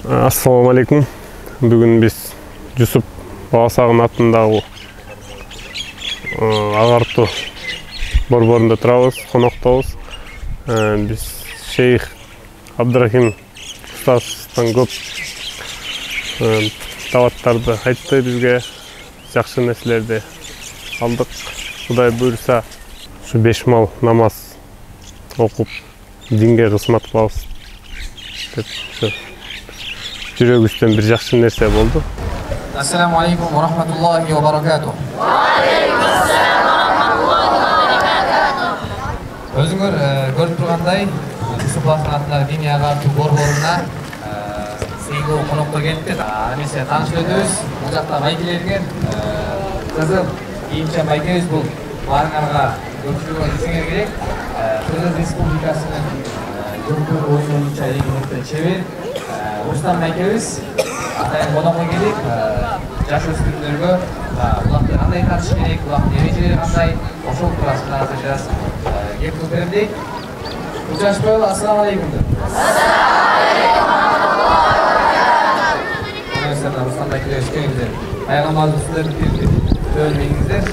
Assalamu алейкум. Бүгін біз Жүсіп Баласағын атындағы ағарту борборында тұрабыз, қонақтабыз. Біз шейх Абдрахим ұстаздан көп даваттарды айтты бізге, жақсы нәрселерді алдық. Құдай бұйырса, şu 5 мал намаз оқып, динге қызмат қылабыз деп жүрегімізден бір жақсы нәрсе болды. Ассаламу алейкум ва рахматуллахи ва баракатух. Өзіңіз көріп тұрғандай, Жүсіп Баласағын атындағы діни ағарту борборына сейілу қонаққа келіпті. Немесе танышып өтеміз. Бұл жақта байкелер екен. Қызым, киімші байкеміз бұл барыңарға көпшілігі десеңер керек. Қырғыз Республикасының жүргір ойын ойынша егінlikten шебер. Рустам байкеміз атайын қонаққа келіп, жас өспірімдерге бұлақты қандай тартыш керек, бұлақты ережелері қандай, ошол турасында жас кеп көтерімдейік. Ұлжашпайлы, ассаламу алейкум. Рустам байкеміз келіңіздер. Пайғамбарымыз үстілерін төлмеңіздер.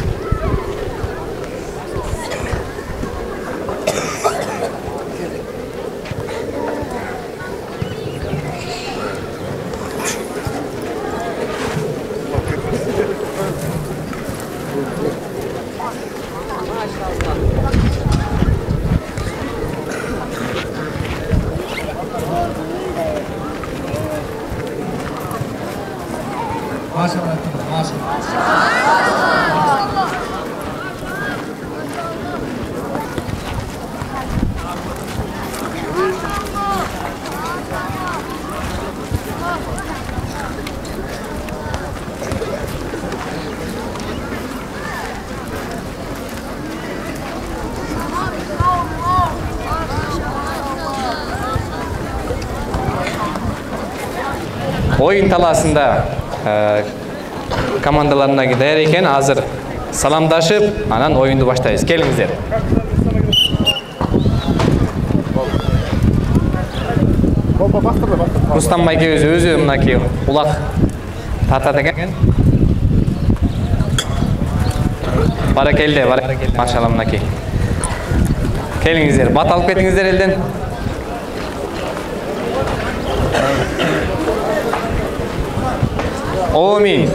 Oyun talasında komandalарына даяр екен. Азыр саламдашып, анан oyundu баштайбыз. Келиңиздер. Рустам байкебиз өзү мынакей улак тартат экен. Баракелде, машалла мынакей. Келиңиздер, бат алып кетиңиздер элден. Omin.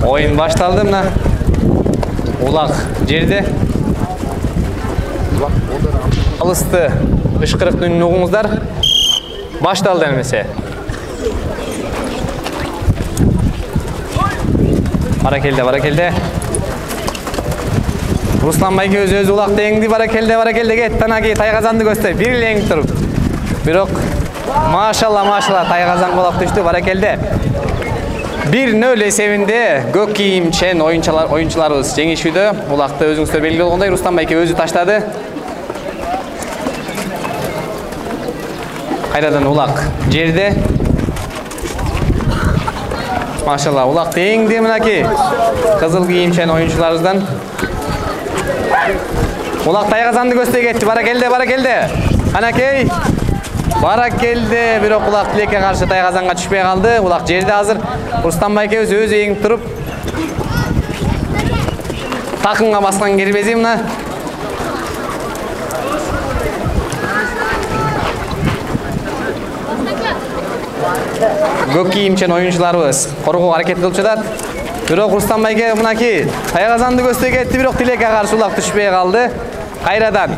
Oyun baştaldı mı? Ulak жерде. Alısты ышкырык үнүн угуңуздар. Baştaldı эмесе. Barakelde. Ruslan байке өзү улак деңди, barakelde кет, танаки тайгазанды көстөй. Бир элең туруп. Бирок Maşallah Tayğazan qolaq düştü, barakelde. 1-0 esebinde көк кийимчен oyuncularımız жеңишүүдө. Улакты өзүңүздөр белгилүү болгондой Рустам байке өзү таштады. Кайрадан улак жерде. Maşallah улак теңди мынакей. Кызыл кийимчен oyuncularыбыздан. Улак Тайгазанды көздөй кетти, barakelde. Анакей Barakelde, бирок улак тилекке каршы Тайгазанга түшпөй калды. Улак жерде азыр. Рустам байкебиз өзү эңип туруп такымга баскан кербези мына. Көк кийимчен oyuncularыбыз коргоо аракет кылып жатат. Бирок Рустам байке мынакей Тайгазанды көздөй кетти, бирок тилекке каршы улак түшпөй калды. Кайрадан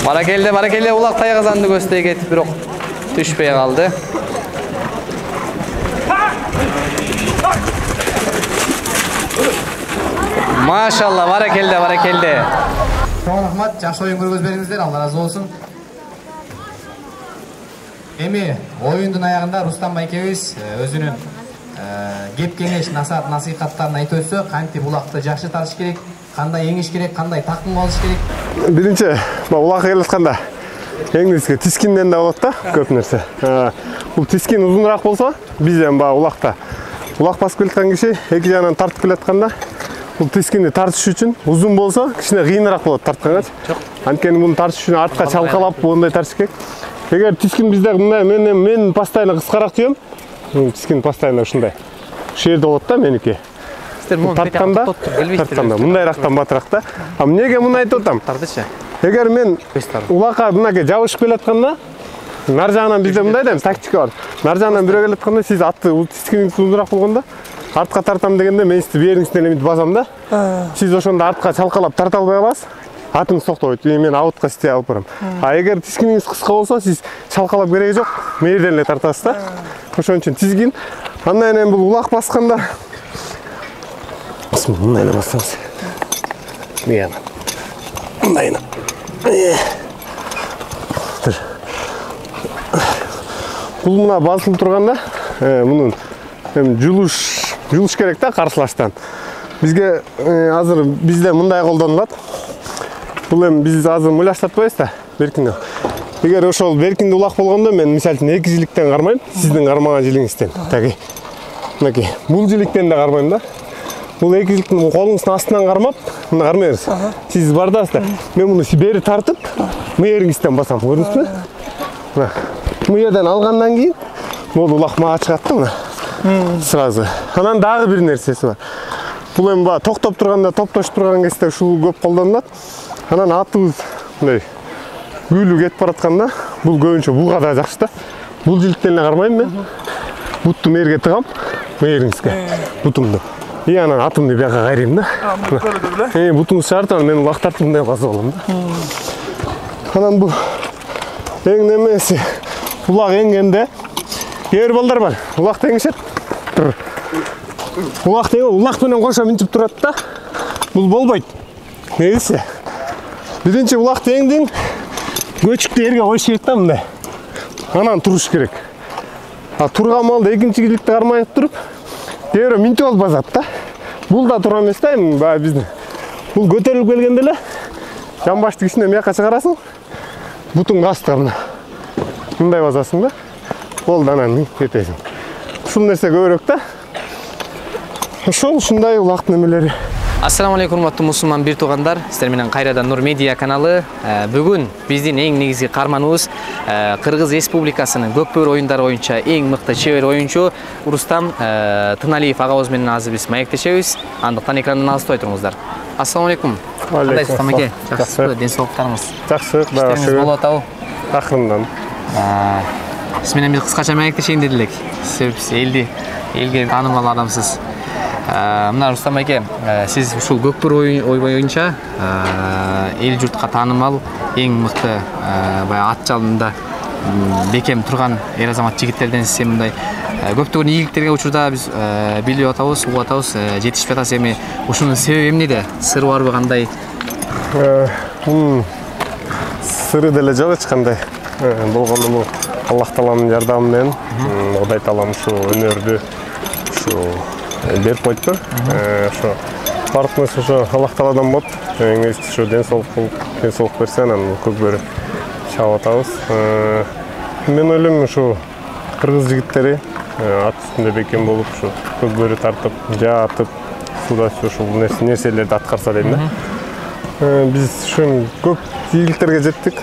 Barakelde улак Тайгазанды көздөй кетип, бирок түшпөй калды. Машалла, barakelde. Чоң рахмат, жакшы оюн көргөзүп бериңиздер, Алла разы болсун. Эми оюндун аягында Рустам байкебиз өзүнүн кеп кеңеш насихаттарын айтып өтсө, кантип улакты жакшы тартыш керек, кандай еңиш керек, кандай такым алыш керек. Биринчи, улакка келатканда эңибизге тискинден да болот да, көп нерсе. Бул тискин узунураак болсо, бизден улакта улак басып келаткан киши эки жагынан тартып келатканда бул тискини тартыш үчүн узун болсо кичине кыйыныраак болот тартканга. Анткени муну тартыш үчүн артка чалкалап мындай тартыш керек. Эгер тискин бизде мындай мен постоянно кыскараак туйм. Тискин постоянно ушундай. Ушул жерде болот да меники. Тартканда мындайрактан батыраак да. А эмнеге муну айтып атам? Тардычы. Эгер мен улакка мынакей жабышып келатканда, нар жагынан бизде мындай да тактика бар. Нар жагынан бирөө келатканда сиз атты тискиниңиз узунаак болгондо артка тартам дегенде мен сизди бериңизден элемит басам да. Сиз ошондо артка чалкалап тарта албай каласыз. Атыңыз токтобойт. Мен аутка сите алып барам. А эгер тискиниңиз кыска болсо, сиз чалкалап кереги жок. Мээрден эле тартасыз да. Ошон үчүн тизгин. Андан кийин бул улак басканда мындай эле басабыз. Мындай эле. Бул мына басылып турганда, мунун жулуш керек да каршылаштан. Бизге азыр бизде мындай колдонулат. Бул эми биз азыр муляштатпайбыз да, беркинде. Эгер ошол беркинде улак болгондо мен мисалы үчүн 2 жиликтен кармайм, сиздин кармаган жилиңизден. Таги. Мынакей, бул жиликтен да кармайм да. Бул 2 жиликтин колуңуздун астынан кармап, мына кармай бересиз. Сиз бардасыз да. Мен муну бери тартып, мээриңизден басам, көрдүңүзбү? Мына. Бул жерден алгандан кийин болду улак мага чыгат да мына. Сразу. Анан дагы бир нерсеси бар. Бул эми баа токтоп турганда, топтошуп турган кезде ушул көп колдонулат. Анан атыбыз мындай күйлү кетип баратканда, бул көбүнчө буга да жакшы да. Бул жиликтен эле кармайм мен. Бутту мээрге тыгам, мээриңизге. Бутумду. И анан атымды бияка кайрыйм да. Бутуңуз шарт, мен улак тартып мындай басып алам да. Анан бул эң немеси улак эңгенде кээ бир балдар бар. Улак теңишет. Улак менен кошо минтип турат да. Бул болбойт. Негизи биринчи улак теңдиң көчүктү жерге коюш керек да мындай. Анан туруш керек. А турган малда экинчи жиликти кармай туруп, кээ бирөө минтип алып басат да. Бул да туура эмес да, эми баа биздин. Бул көтөрүлүп келгенде эле жамбашты кичине мыякка чыгарасың. Бутуңду астына мына. Мындай басасың да. Болду анан кетесиң. Ушул нерсе көбүрөөк да. Ушундай улак немелери. Ассаламу алейкум, урматтуу мусулман бир туугандар. Сиздер менен кайрадан Нур Медиа каналы. Бүгүн биздин эң негизги карманыбыз Кыргыз Республикасынын көкбөр оюндары боюнча эң мыкты чебер оюнчу Рустам Тыналиев агабыз менен азыр биз маектешебиз. Андыктан экрандан алыспай туруңуздар. Ассаламу алейкум. Кандай Рустам аке? Жакшысызбы? Ден соолуктарыңыз? Жакшы, иштериңиз болуп атабы? Акырындан. Сиз менен биз кыскача маектешейин деди элек. Сиз элге таанымал адамсыз. Мына Рустам аке, сиз ушул көкбөр ой боюнча эл журтка таанымал эң мыкты баягы ат жалында бекем турган эр азамат жигиттерденсиз. Мындай көптөгөн ийгиликтерге учурда биз билип атабыз, угуп атабыз, жетишпей атабыз. Эми ушунун себеби эмнеде? Сыры барбы, кандай? Сыры деле жок эч кандай. Болгону бул Аллах Тааланын жардамы менен Кудай Таалам ушу өнөрдү берип койду. Ошо бардык нерсе ошо Аллах Тааладан болот. Эңиз ушу ден соолук берсе, анан көкбөрү чабып атабыз. Мен ойлойм ушу кыргыз жигиттери ат үстүндө бекем болуп, ушу көкбөрү тартып, жаатып, суда ушул нерселерди аткарса дейм да. Биз ушу көп ийгиликтерге жеттик.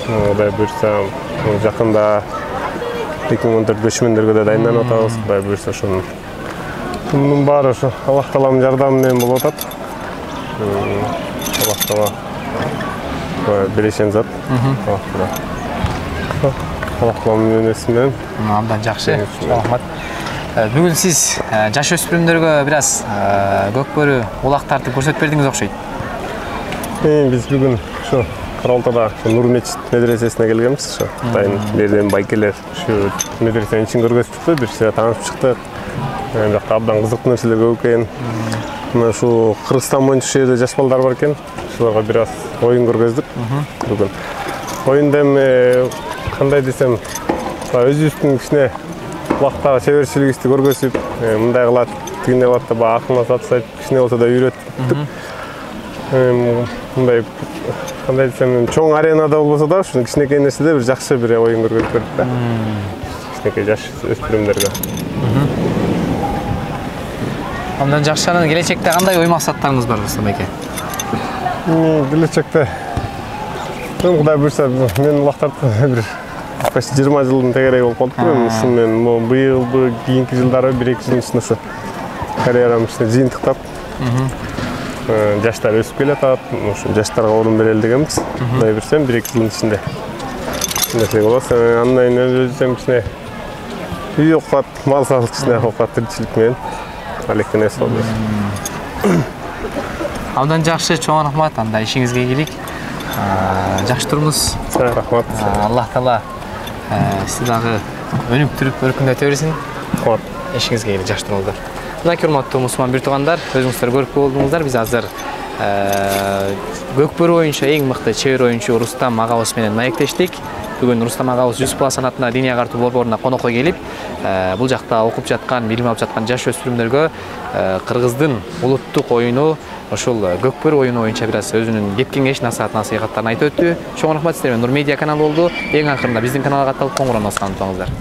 Кудай буйрса, жакында 2014 көчмөндөргө да дайынданып атабыз. Кудай буйрса мунун баары ошо Аллах Тааланын жардамы менен болуп атат. Аллах Таала берешен зат. Аллах Тааланын өнөсү менен. Абдан жакшы. Рахмат. Бүгүн сиз жаш өспүрүмдөргө бир аз көкбөрү улак тартып көрсөтүп бердиңиз окшойт. Биз бүгүн ошо Каралтада Нур медресесине келгенбиз. Ошо Кытайдын берден байкелер ушу медресенин ичин көргөзүптү, бир сыйга таанышып чыктык. Жакта абдан кызыктуу нерселер көп экен. Мына ушу Кыргызстан боюнча ушул жерде жаш балдар бар экен. Ушуларга бир аз оюн көргөздүк бүгүн. Оюнда эми кандай десем, өзүбүздүн кичине убактагы чеберчилигибизди көргөзүп, мындай кылат, тигиндей кылат деп акылына сатсайт, кичине болсо да үйрөттүк. Мындай кандай десем, чоң аренада болбосо да, ушул кичинекей нерседе бир жакшы бир оюн көргөзүп бердик да. Кичинекей жаш өспүрүмдөргө. Андан жакшы анан келечекте кандай ой максаттарыңыз бар Рустам эке? Келечекте Кудай буйрса мен улактарды бир 20 жылдын тегереги болуп калдыптыр. Мен быйыл кийинки жылдары 1-2 жылдын ичинде карьерамды жыйынтыктап жаштар өсүп келатат. Ошо жаштарга орун берели дегенбиз. Кудай буйрса 1-2 жылдын ичинде нерсе болот. Андан кийин өзүм кичине үй окуп, мал саалык кичине окуп, тиричилик менен алектен эс болду. Абдан жакшы, чоң рахмат. Анда ишиңизге ийгилик. Жакшы туруңуз. Рахмат. Аллах таала сизди дагы өнүктүрүп, өркүндөтө берсин. Рахмат. Ишиңизге ийгилик, жакшы туруңуздар. Мына урматтуу мусулман бир туугандар, өзүңүздөр көрүп болдуңуздар. Биз азыр Көкбөрү боюнча эң мыкты чебер оюнчу Рустам агабыз менен маектештик. Бүгүн Рустам агабыз Жүсүп Ала санатына диний агартуу борборуна конокко келип, бул жакта окуп жаткан, билим алып жаткан жаш өспүрүмдөргө Кыргыздын улуттук оюну, ошол Көкбөрү оюну боюнча бир аз өзүнүн кеп кеңеш, насааттарын айтып өттү. Чоң рахмат сиздерге. Нур Медиа каналы болду. Эң акырында биздин каналга катталып, коңгуроон баскан унутпаңыздар.